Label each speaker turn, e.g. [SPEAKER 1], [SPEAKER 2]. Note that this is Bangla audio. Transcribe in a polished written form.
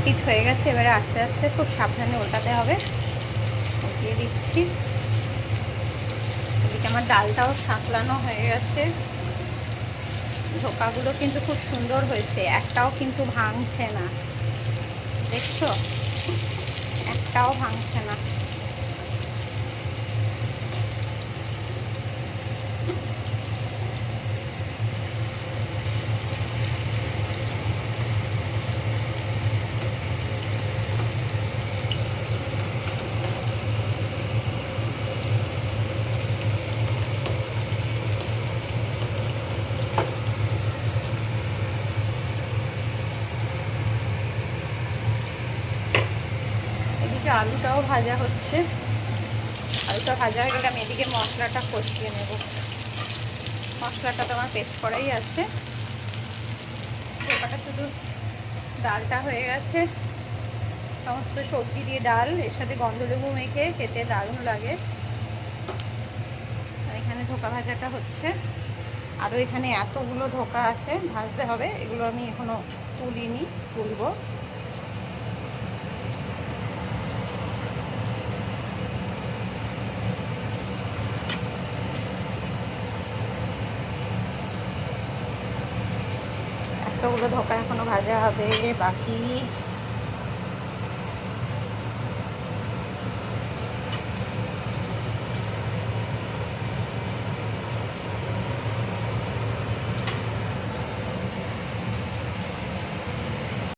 [SPEAKER 1] হিট হয়ে গেছে, এবারে আস্তে আস্তে খুব সাবধানে ওল্টাতে হবে। উল্টিয়ে দিচ্ছি। এদিকে আমার ডালটাও সাঁতলানো হয়ে গেছে। ধোকাগুলো কিন্তু খুব সুন্দর হয়েছে, একটাও কিন্তু ভাঙছে না, দেখছো? একটাও ভাঙছে না। এদিকে আলুটাও ভাজা হচ্ছে। আলুটা ভাজা হয়ে গেলে আমি এদিকে মশলাটা কষিয়ে নেব। মশলাটা তো আমার পেস্ট করাই আছে। ব্যাপারটা শুধু ডালটা হয়ে গেছে। সমস্ত সবজি দিয়ে ডাল, এর সাথে গন্ধলেবু মেখে খেতে দারুণ লাগে। আর এখানে ধোকা ভাজাটা হচ্ছে। আরও এখানে এতগুলো ধোকা আছে, ভাজতে হবে। এগুলো আমি এখনো তুলিনি, তুলবো। এতগুলো ধোকা এখনো ভাজা হবে বাকি।